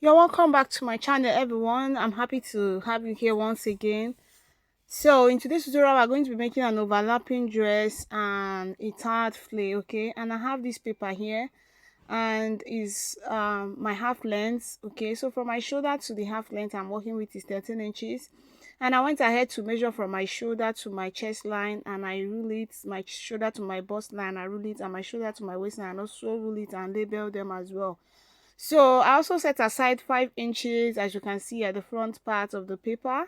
You're welcome back to my channel, everyone. I'm happy to have you here once again. So in today's tutorial, we're going to be making an overlapping dress and a tarred flay, okay? And I have this paper here, and is my half length, okay? So from my shoulder to the half length I'm working with is 13 inches, and I went ahead to measure from my shoulder to my chest line, and I rule it, my shoulder to my bust line, I rule it, and my shoulder to my waistline, and also rule it and label them as well. So I also set aside 5 inches, as you can see at the front part of the paper,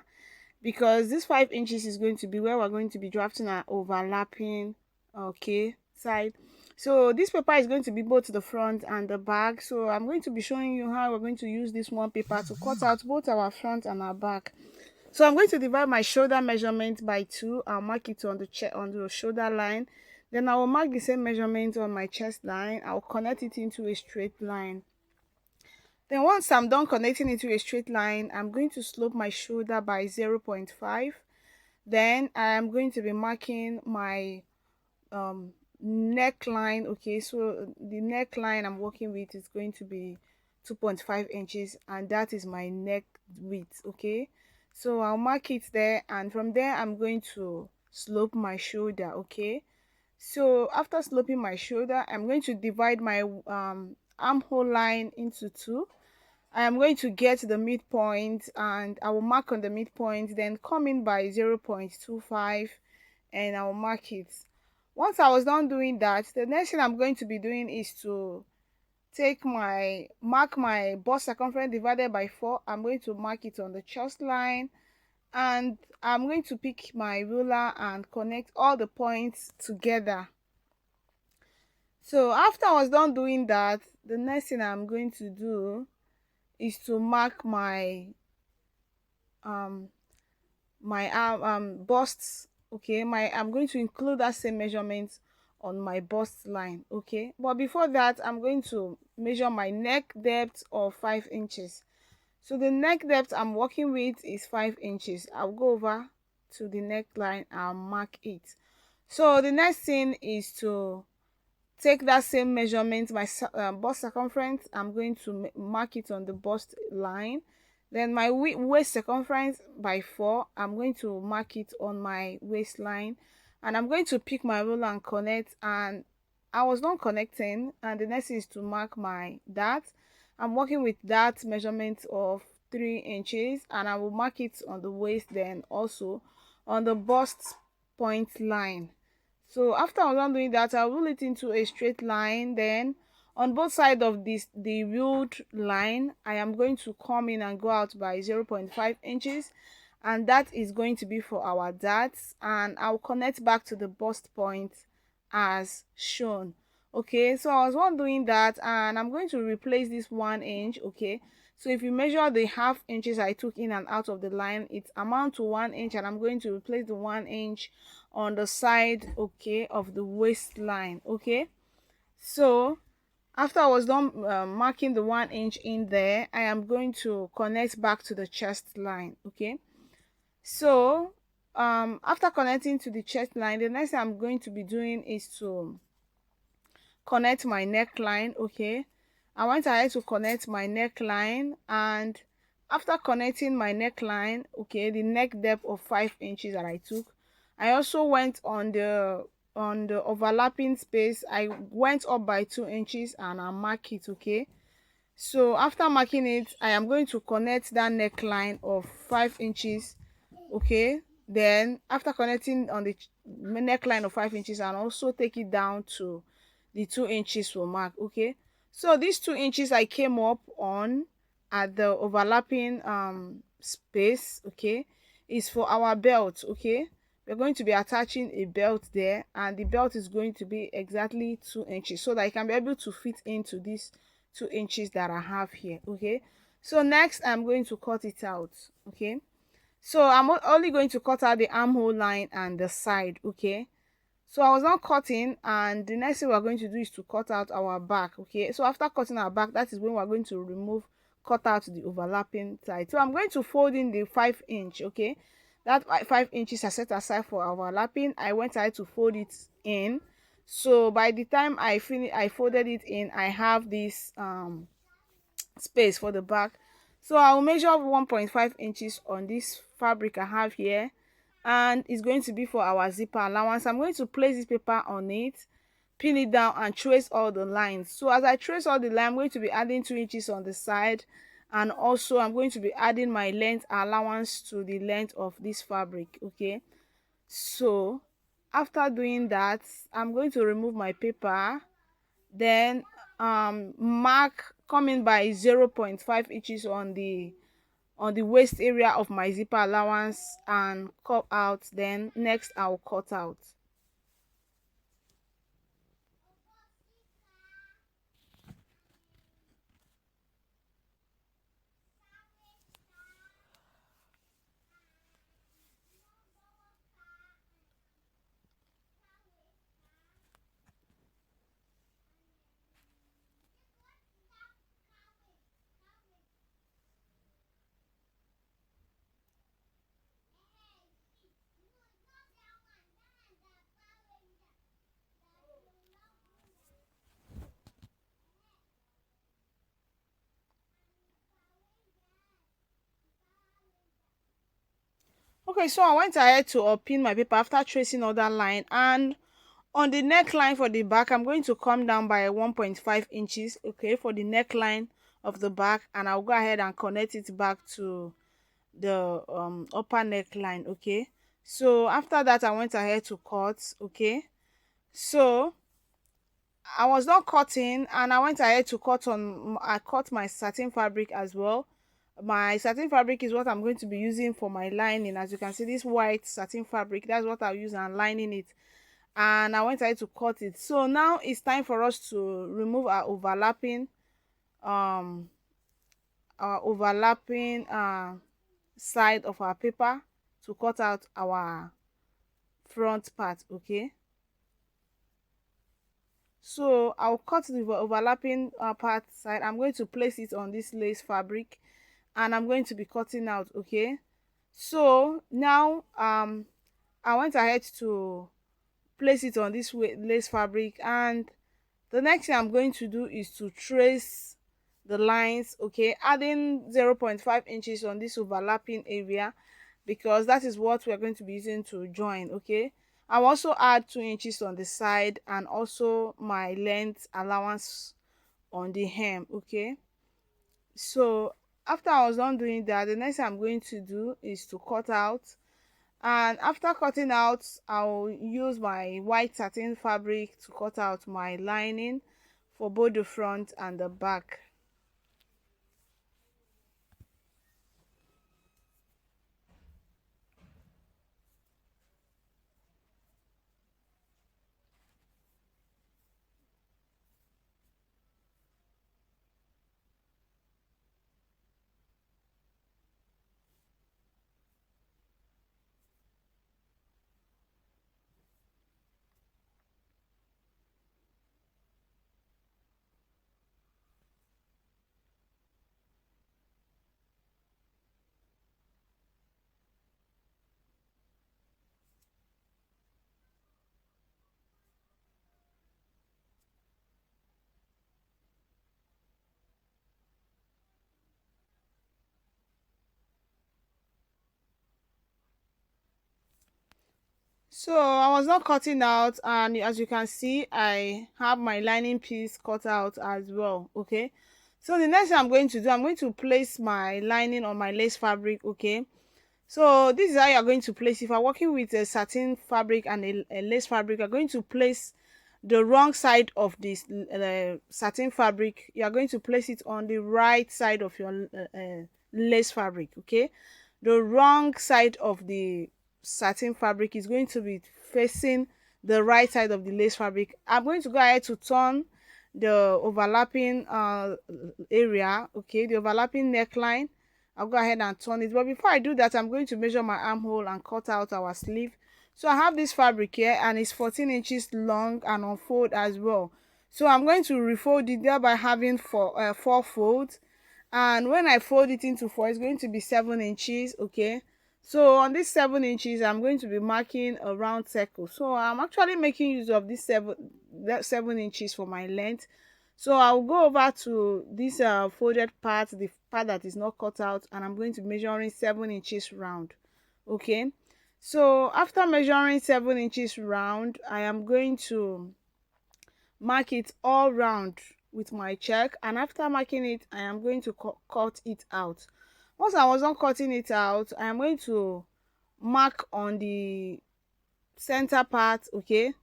because this 5 inches is going to be where we're going to be drafting our overlapping, okay, side. So this paper is going to be both the front and the back. So I'm going to be showing you how we're going to use this one paper to cut out both our front and our back. So I'm going to divide my shoulder measurement by 2. I'll mark it on the shoulder line. Then I will mark the same measurement on my chest line. I'll connect it into a straight line. Then once I'm done connecting it to a straight line, I'm going to slope my shoulder by 0.5. Then I'm going to be marking my neckline, okay? So the neckline I'm working with is going to be 2.5 inches, and that is my neck width, okay? So I'll mark it there, and from there I'm going to slope my shoulder, okay? So after sloping my shoulder, I'm going to divide my armhole line into 2. I am going to get the midpoint, and I will mark on the midpoint, then come in by 0.25, and I will mark it. Once I was done doing that, the next thing I'm going to be doing is to mark my bust circumference divided by 4. I'm going to mark it on the chest line, and I'm going to pick my ruler and connect all the points together. So after I was done doing that, the next thing I'm going to do is to mark my um busts, okay? I'm going to include that same measurement on my bust line, okay? But before that, I'm going to measure my neck depth of 5 inches. So the neck depth I'm working with is 5 inches. I'll go over to the neckline and mark it. So the next thing is to take that same measurement, my bust circumference. I'm going to mark it on the bust line. Then my waist circumference by 4, I'm going to mark it on my waistline, and I'm going to pick my ruler and connect. And I was done connecting, and the next is to mark my dart. I'm working with that measurement of 3 inches, and I will mark it on the waist, then also on the bust point line. So after I'm done doing that, I'll rule it into a straight line. Then on both sides of the ruled line, I am going to come in and go out by 0.5 inches, and that is going to be for our darts, and I'll connect back to the bust point as shown. Okay, so I was one doing that, and I'm going to replace this 1 inch, okay? So if you measure the half inches I took in and out of the line, it amounts to 1 inch, and I'm going to replace the 1 inch on the side, okay, of the waistline, okay? So after I was done marking the 1 inch in there, I am going to connect back to the chest line, okay? So after connecting to the chest line, the next thing I'm going to be doing is to connect my neckline, okay? I went ahead to connect my neckline, and after connecting my neckline, okay, the neck depth of 5 inches that I took, I also went on the overlapping space. I went up by 2 inches, and I mark it, okay? So after marking it, I am going to connect that neckline of 5 inches, okay? Then after connecting on the neckline of 5 inches, and also take it down to the 2 inches for mark, okay? So these 2 inches I came up on at the overlapping space, okay, is for our belt, okay? We're going to be attaching a belt there, and the belt is going to be exactly 2 inches, so that I can be able to fit into these 2 inches that I have here, okay? So next I'm going to cut it out, okay? So I'm only going to cut out the armhole line and the side, okay? So I was not cutting, and the next thing we're going to do is to cut out our back, okay? So after cutting our back, that is when we're going to cut out the overlapping side. So I'm going to fold in the 5 inch, okay? That 5 inches I set aside for overlapping, I went ahead to fold it in. So by the time I folded it in, I have this space for the back. So I'll measure 1.5 inches on this fabric I have here, and it's going to be for our zipper allowance. I'm going to place this paper on it, pin it down, and trace all the lines. So as I trace all the line, I'm going to be adding 2 inches on the side, and also I'm going to be adding my length allowance to the length of this fabric. Okay, so after doing that, I'm going to remove my paper, then mark coming by 0.5 inches on the waist area of my zipper allowance and cut out. Then next I'll cut out. Okay, so I went ahead to pin my paper after tracing all that line, and on the neckline for the back, I'm going to come down by 1.5 inches, okay, for the neckline of the back, and I'll go ahead and connect it back to the upper neckline. Okay, so after that I went ahead to cut. Okay, so I was not cutting, and I went ahead to I cut my satin fabric as well. My satin fabric is what I'm going to be using for my lining. As you can see, this white satin fabric, that's what I'll use and lining it. And I went ahead to cut it. So now it's time for us to remove um our overlapping side of our paper to cut out our front part. Okay, so I'll cut the overlapping part side. I'm going to place it on this lace fabric, and I'm going to be cutting out. Okay, so now I went ahead to place it on this lace fabric, and the next thing I'm going to do is to trace the lines. Okay, adding 0.5 inches on this overlapping area, because that is what we're going to be using to join. Okay, I'll also add 2 inches on the side, and also my length allowance on the hem. Okay, so after I was done doing that, the next thing I'm going to do is to cut out. And after cutting out, I'll use my white satin fabric to cut out my lining for both the front and the back. So I was not cutting out, and as you can see, I have my lining piece cut out as well. Okay, so the next thing I'm going to do, I'm going to place my lining on my lace fabric. Okay, so this is how you're going to place. If you're working with a satin fabric and a lace fabric, you're going to place the wrong side of this satin fabric. You're going to place it on the right side of your lace fabric. Okay, the wrong side of the satin fabric is going to be facing the right side of the lace fabric. I'm going to go ahead to turn the overlapping area. Okay, the overlapping neckline, I'll go ahead and turn it. But before I do that, I'm going to measure my armhole and cut out our sleeve. So I have this fabric here, and it's 14 inches long and unfold as well. So I'm going to refold it, thereby having four folds. And when I fold it into four, it's going to be 7 inches. Okay, so on this 7 inches, I'm going to be marking a round circle. So I'm actually making use of this 7 inches for my length. So I'll go over to this folded part, the part that is not cut out, and I'm going to measuring 7 inches round. Okay, so after measuring 7 inches round, I am going to mark it all round with my check, and after marking it, I am going to cut it out. Once I was done cutting it out, I am going to mark on the center part. Okay,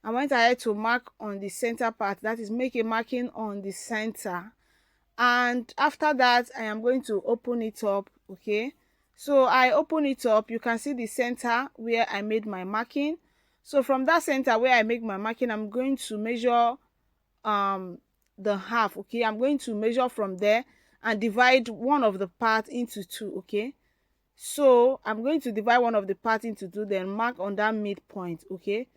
I went ahead to mark on the center part, that is, make a marking on the center, and after that I am going to open it up. Okay, so I open it up, you can see the center where I made my marking. So from that center where I make my marking, I'm going to measure the half. Okay, I'm going to measure from there and divide one of the part into two. Okay, so I'm going to divide one of the part into two, then mark on that midpoint. Okay,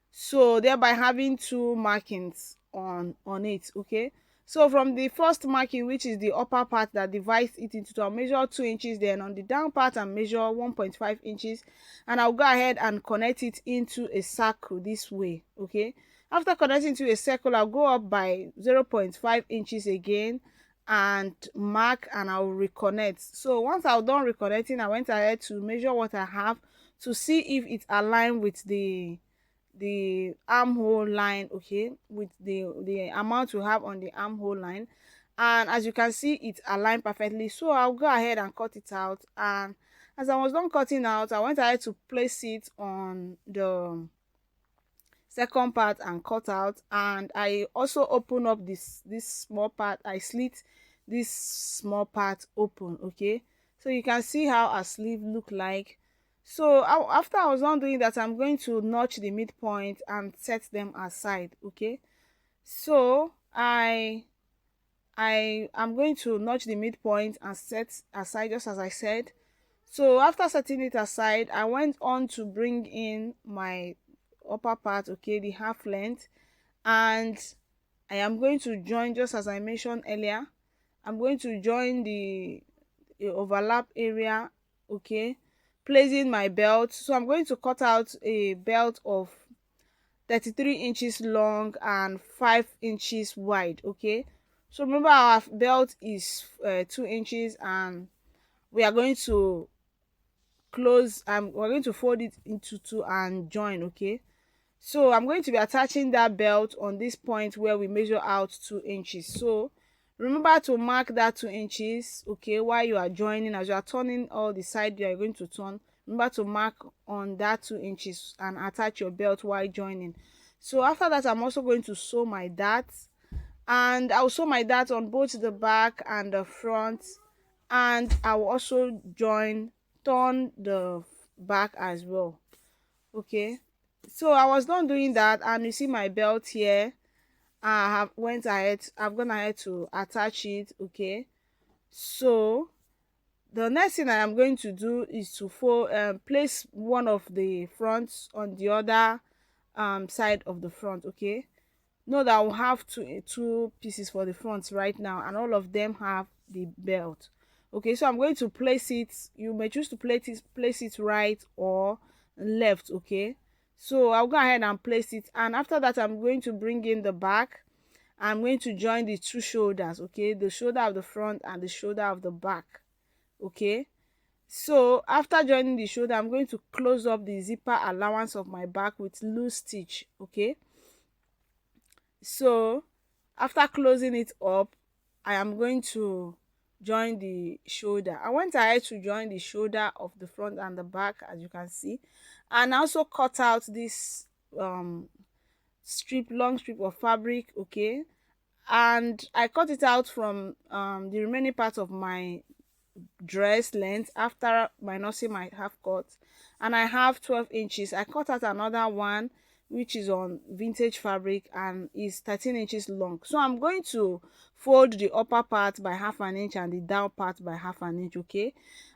so thereby having two markings on it. Okay, so from the first marking, which is the upper part that divides it into two, I'll measure 2 inches. Then on the down part, and measure 1.5 inches, and I'll go ahead and connect it into a circle this way. Okay, after connecting to a circle, I'll go up by 0.5 inches again and mark, and I'll reconnect. So once I've done reconnecting, I went ahead to measure what I have to see if it's aligned with the armhole line. Okay, with the amount you have on the armhole line, and as you can see, it's aligned perfectly. So I'll go ahead and cut it out, and as I was done cutting out, I went ahead to place it on the second part and cut out, and I also open up this small part. I slit this small part open. Okay, so you can see how a sleeve look like. So after I was done doing that, I'm going to notch the midpoint and set them aside. Okay, so I am going to notch the midpoint and set aside, just as I said. So after setting it aside, I went on to bring in my upper part. Okay, the half length, and I am going to join, just as I mentioned earlier, I'm going to join the overlap area. Okay, placing my belt. So I'm going to cut out a belt of 33 inches long and 5 inches wide. Okay, so remember our belt is 2 inches, and we are going to close, we're going to fold it into two and join. Okay, so I'm going to be attaching that belt on this point where we measure out 2 inches. So remember to mark that 2 inches. Okay, while you are joining, as you are turning all the side you are going to turn, remember to mark on that 2 inches and attach your belt while joining. So after that, I'm also going to sew my darts, and I'll sew my darts on both the back and the front, and I will also turn the back as well. Okay, so I was done doing that, and you see my belt here. I've gone ahead to attach it. Okay, so the next thing I am going to do is to place one of the fronts on the other side of the front. Okay, know that we'll have two pieces for the front right now, and all of them have the belt. Okay, so I'm going to place it. You may choose to place it right or left. Okay, so I'll go ahead and place it, and after that, I'm going to bring in the back. I'm going to join the two shoulders. Okay, the shoulder of the front and the shoulder of the back. Okay, so after joining the shoulder, I'm going to close up the zipper allowance of my back with loose stitch. Okay, so after closing it up, I am going to join the shoulder. I went ahead to join the shoulder of the front and the back, as you can see, and also cut out this long strip of fabric. Okay, and I cut it out from the remaining part of my dress length after minusing my half cut, and I have 12 inches. I cut out another one which is on vintage fabric and is 13 inches long. So I'm going to fold the upper part by half an inch and the down part by half an inch. Okay,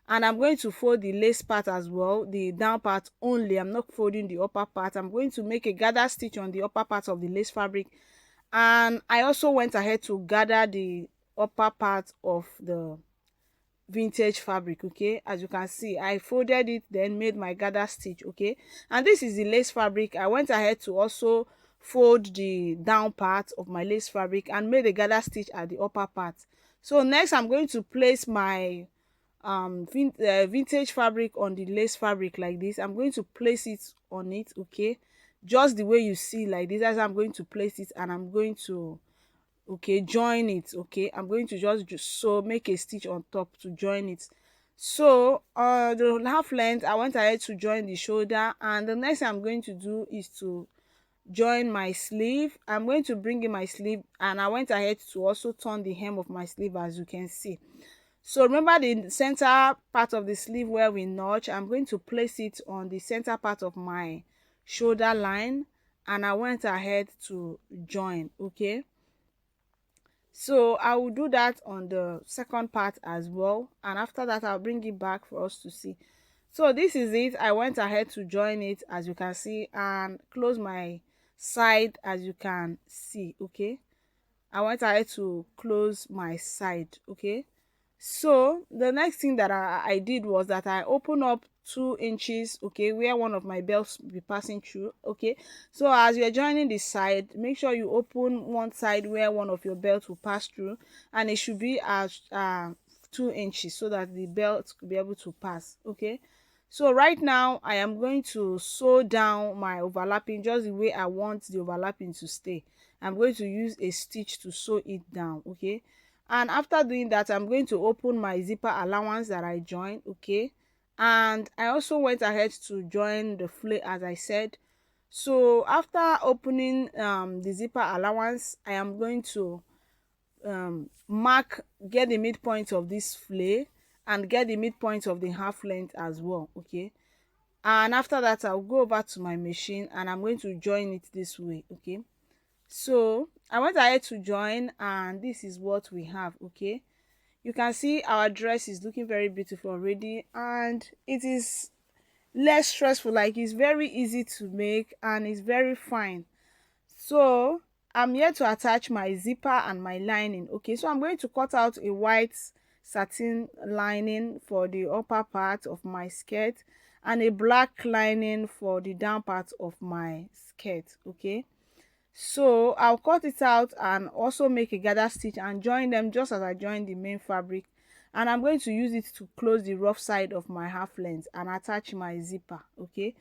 and I'm going to fold the lace part as well, the down part only. I'm not folding the upper part. I'm going to make a gather stitch on the upper part of the lace fabric, and I also went ahead to gather the upper part of the vintage fabric. Okay, as you can see, I folded it, then made my gather stitch. Okay, and this is the lace fabric. I went ahead to also fold the down part of my lace fabric and made a gather stitch at the upper part. So next I'm going to place my vintage fabric on the lace fabric like this. I'm going to place it on it, okay, just the way you see like this. As I'm going to place it, and I'm going to, okay, join it. Okay, I'm going to just so make a stitch on top to join it. So the half length, I went ahead to join the shoulder, and the next thing I'm going to do is to join my sleeve. I'm going to bring in my sleeve, and I went ahead to also turn the hem of my sleeve, as you can see. So remember the center part of the sleeve where we notch, I'm going to place it on the center part of my shoulder line, and I went ahead to join. Okay, so I will do that on the second part as well, and after that I'll bring it back for us to see. So this is it. I went ahead to join it, as you can see, and close my side, as you can see. Okay, I went ahead to close my side. Okay, so the next thing that I did was that I opened up 2 inches, okay, where one of my belts will be passing through. Okay, so as you're joining the side, make sure you open one side where one of your belts will pass through, and it should be at 2 inches so that the belt could be able to pass. Okay, so right now I am going to sew down my overlapping just the way I want the overlapping to stay. I'm going to use a stitch to sew it down. Okay, and after doing that, I'm going to open my zipper allowance that I joined. Okay, and I also went ahead to join the flare, as I said. So after opening the zipper allowance, I am going to get the midpoint of this flare and get the midpoint of the half length as well. Okay, and after that I'll go over to my machine, and I'm going to join it this way. Okay, so I went ahead to join, and this is what we have. Okay, you can see our dress is looking very beautiful already, and it is less stressful. Like, it's very easy to make, and it's very fine. So I'm here to attach my zipper and my lining. Okay, so I'm going to cut out a white satin lining for the upper part of my skirt, and a black lining for the down part of my skirt. Okay, so I'll cut it out and also make a gather stitch and join them just as I joined the main fabric, and I'm going to use it to close the rough side of my half length and attach my zipper. Okay,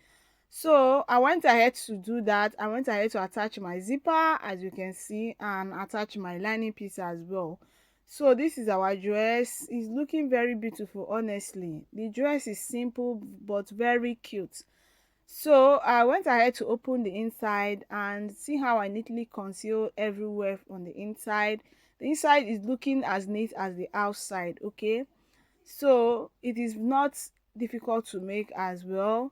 so I went ahead to do that. I went ahead to attach my zipper, as you can see, and attach my lining piece as well. So this is our dress. It's looking very beautiful. Honestly, the dress is simple but very cute. So I went ahead to open the inside and see how I neatly conceal everywhere on the inside. The inside is looking as neat as the outside. Okay, so it is not difficult to make as well.